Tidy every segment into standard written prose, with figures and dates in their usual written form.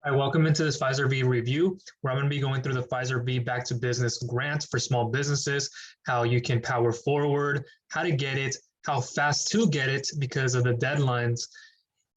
Hi, welcome into this Fiserv review, where I'm going to be going through the Fiserv Back2Business grant for small businesses, how you can power forward, how to get it, how fast to get it because of the deadlines,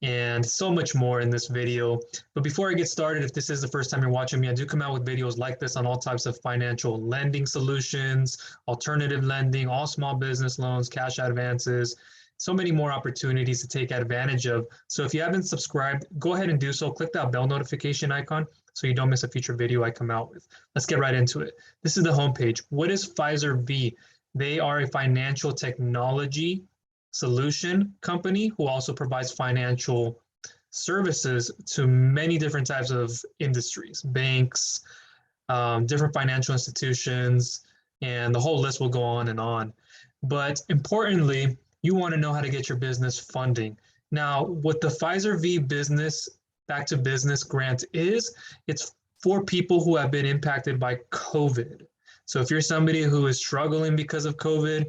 and so much more in this video. But before I get started, if this is the first time you're watching me, I do come out with videos like this on all types of financial lending solutions, alternative lending, all small business loans, cash advances, so many more opportunities to take advantage of. So if you haven't subscribed, go ahead and do so. Click that bell notification icon so you don't miss a future video I come out with. Let's get right into it. This is the homepage. What is Fiserv? They are a financial technology solution company who also provides financial services to many different types of industries, banks, different financial institutions, and the whole list will go on and on. But importantly, you want to know how to get your business funding. Now, what the Fiserv Business Back2Business grant is, it's for people who have been impacted by COVID. So if you're somebody who is struggling because of COVID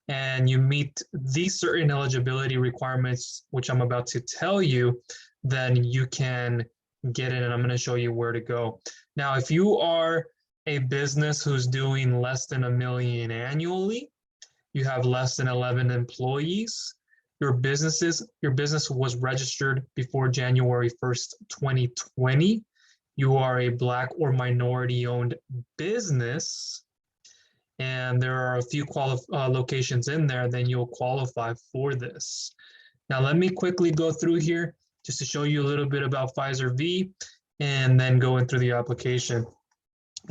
and you meet these certain eligibility requirements, which I'm about to tell you, then you can get it, and I'm going to show you where to go. Now, if you are a business who's doing less than $1 million annually, you have less than 11 employees, your business was registered before January 1st, 2020, you are a Black or minority owned business, and there are a few locations in there, then you'll qualify for this. Now, let me quickly go through here just to show you a little bit about Fiserv and then go through the application.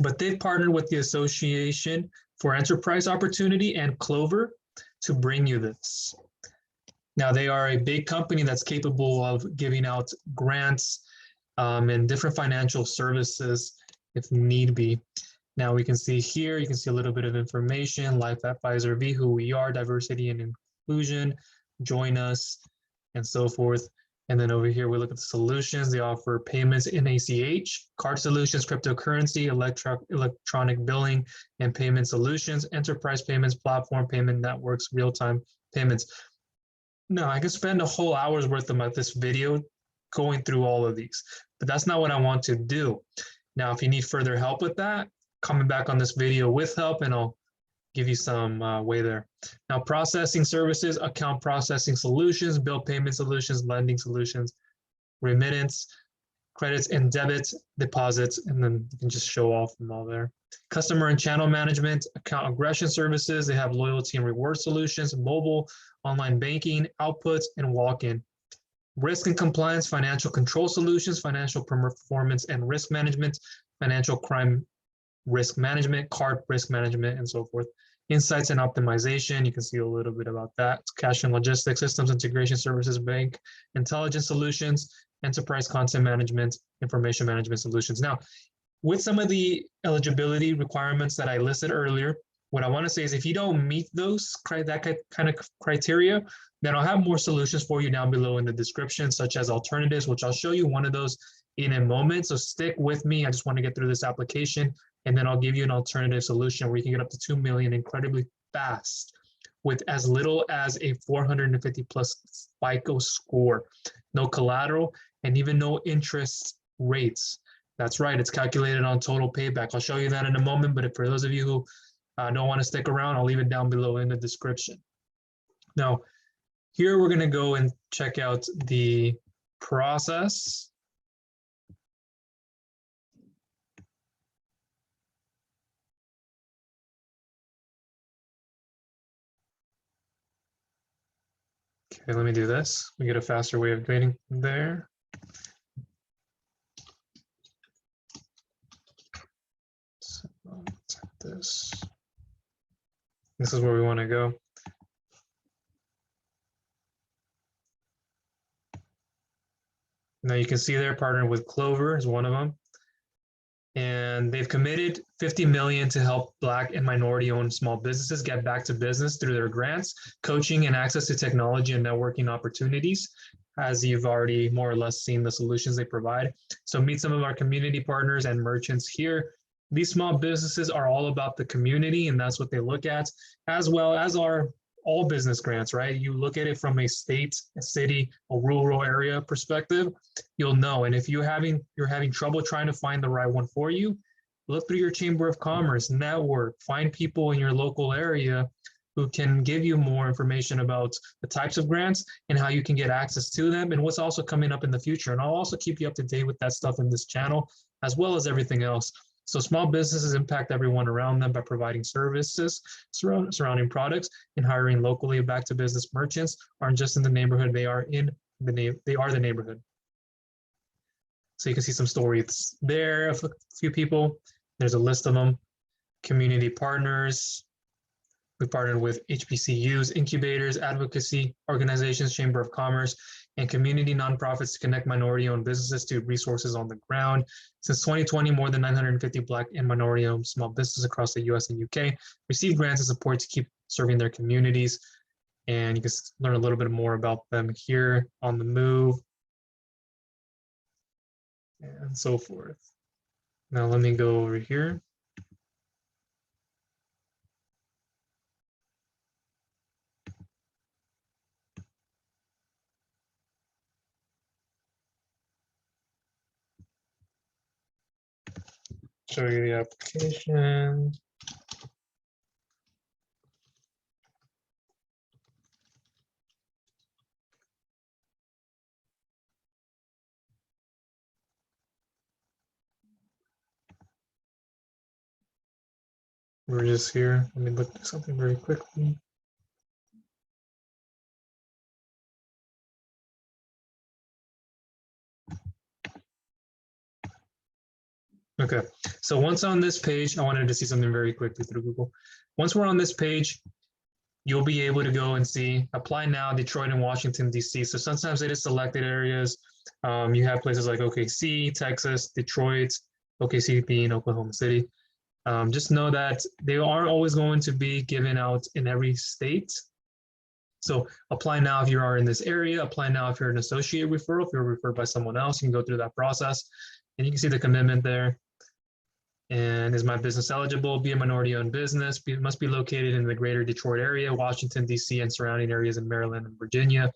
But they've partnered with the Association for Enterprise Opportunity and Clover to bring you this. Now, they are a big company that's capable of giving out grants and different financial services if need be. Now we can see here, you can see a little bit of information, Life at Fiserv, who we are, diversity and inclusion, join us, and so forth. And then over here, we look at the solutions. They offer payments in ACH, card solutions, cryptocurrency, electronic billing, and payment solutions, enterprise payments, platform payment networks, real-time payments. Now, I could spend a whole hour's worth of this video going through all of these, but that's not what I want to do. Now, if you need further help with that, coming back on this video with help, and I'll give you some way there. Now, processing services, account processing solutions, bill payment solutions, lending solutions, remittance, credits and debits, deposits, and then you can just show off them all there. Customer and channel management, account aggression services, they have loyalty and reward solutions, mobile, online banking, outputs, and walk-in. Risk and compliance, financial control solutions, financial performance and risk management, financial crime risk management, card risk management, and so forth. Insights and optimization, you can see a little bit about that. Cash and logistics, systems integration services, bank intelligence solutions, enterprise content management, information management solutions. Now, with some of the eligibility requirements that I listed earlier, what I want to say is if you don't meet those, that kind of criteria, then I'll have more solutions for you down below in the description, such as alternatives, which I'll show you one of those in a moment. So stick with me. I just want to get through this application, and then I'll give you an alternative solution where you can get up to 2 million incredibly fast with as little as a 450 plus FICO score, no collateral, and even no interest rates. That's right, it's calculated on total payback. I'll show you that in a moment, but for those of you who don't want to stick around, I'll leave it down below in the description. Now, here we're going to go and check out the process. Okay, let me do this. We get a faster way of getting there. So let's have this. This is where we want to go. Now you can see they're partnered with Clover is one of them. And they've committed $50 million to help Black and minority-owned small businesses get back to business through their grants, coaching, and access to technology and networking opportunities, as you've already more or less seen the solutions they provide. So meet some of our community partners and merchants here. These small businesses are all about the community, and that's what they look at, as well as our all business grants, right? You look at it from a state, a city, a rural area perspective, you'll know. And if you're having trouble trying to find the right one for you, look through your Chamber of Commerce network, find people in your local area who can give you more information about the types of grants and how you can get access to them and what's also coming up in the future. And I'll also keep you up to date with that stuff in this channel, as well as everything else. So small businesses impact everyone around them by providing services, surrounding products, and hiring locally back to business merchants aren't just in the neighborhood, they are the neighborhood. So you can see some stories there of a few people. There's a list of them. Community partners. We partnered with HBCUs, incubators, advocacy organizations, Chamber of Commerce, and community nonprofits to connect minority-owned businesses to resources on the ground. Since 2020, more than 950 Black and minority-owned small businesses across the US and UK received grants and support to keep serving their communities. And you can learn a little bit more about them here on the move and so forth. Now let me go over here. Show you the application. We're just here. Let me look at something very quickly. Okay, so once on this page, I wanted to see something very quickly through Google. Once we're on this page, you'll be able to go and see apply now, Detroit and Washington, DC. So sometimes it is selected areas. You have places like OKC, Texas, Detroit, OKC being Oklahoma City. Just know that they aren't always going to be given out in every state. So apply now if you are in this area, apply now if you're an associate referral, if you're referred by someone else, you can go through that process. And you can see the commitment there. And is my business eligible? Be a minority-owned business. Must be located in the greater Detroit area, Washington, D.C., and surrounding areas in Maryland and Virginia.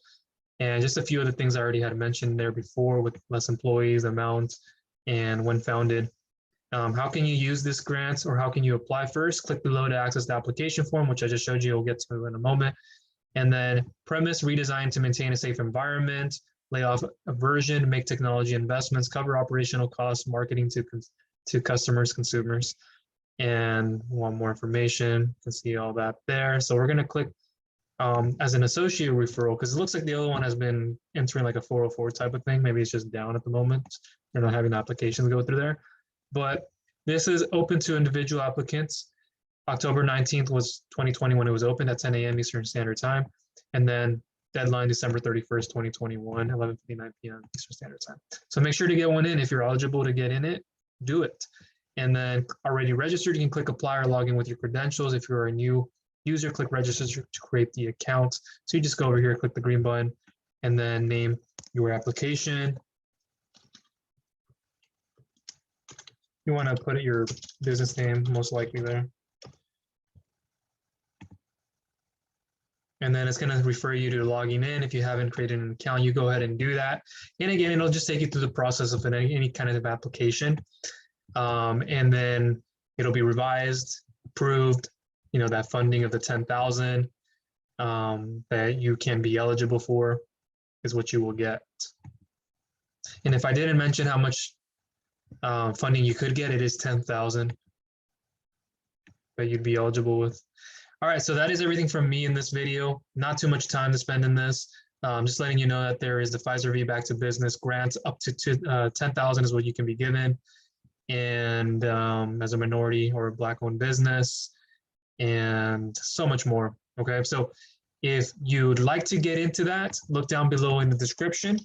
And just a few of the things I already had mentioned there before with less employees, amount, and when founded. How can you use this grant or how can you apply first? Click below to access the application form, which I just showed you. We'll get to in a moment. And then premise, redesign to maintain a safe environment, lay off aversion, make technology investments, cover operational costs, marketing to customers, consumers, and want more information. You can see all that there. So we're going to click as an associate referral because it looks like the other one has been entering like a 404 type of thing. Maybe it's just down at the moment. They're not having applications go through there. But this is open to individual applicants. October 19th was 2020 when it was opened at 10 a.m. Eastern Standard Time. And then deadline December 31st, 2021, 11:59 p.m. Eastern Standard Time. So make sure to get one in. If you're eligible to get in it, do it. And then already registered, you can click apply or log in with your credentials. If you're a new user, click register to create the account. So you just go over here, click the green button, and then name your application. You want to put your business name most likely there. And then it's going to refer you to logging in. If you haven't created an account, you go ahead and do that. And again, it'll just take you through the process of any kind of application. And then it'll be revised, approved, you know, that funding of the 10,000 that you can be eligible for is what you will get. And if I didn't mention how much funding you could get, it is 10,000 that you'd be eligible with. All right, so that is everything from me in this video. Not too much time to spend in this. Just letting you know that there is the Fiserv Back2Business grant up to 10,000 is what you can be given. And as a minority or a Black-owned business, and so much more. Okay, so if you'd like to get into that, look down below in the description.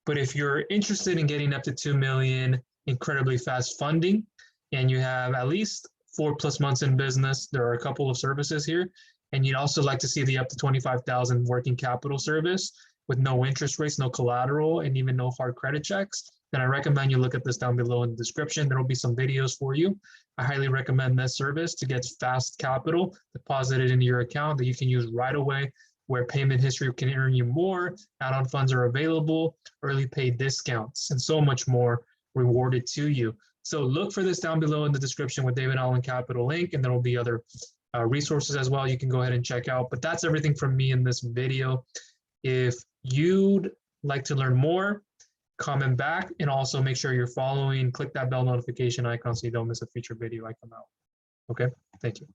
But if you're interested in getting up to 2 million incredibly fast funding, and you have at least 4+ months in business, there are a couple of services here, and you'd also like to see the up to 25,000 working capital service with no interest rates, no collateral, and even no hard credit checks, then I recommend you look at this down below in the description. There will be some videos for you. I highly recommend this service to get fast capital deposited into your account that you can use right away, where payment history can earn you more, add-on funds are available, early pay discounts, and so much more rewarded to you. So look for this down below in the description with David Allen Capital link, and there will be other resources as well you can go ahead and check out. But that's everything from me in this video. If you'd like to learn more, comment back, and also make sure you're following, click that bell notification icon so you don't miss a future video I come out. Okay, thank you.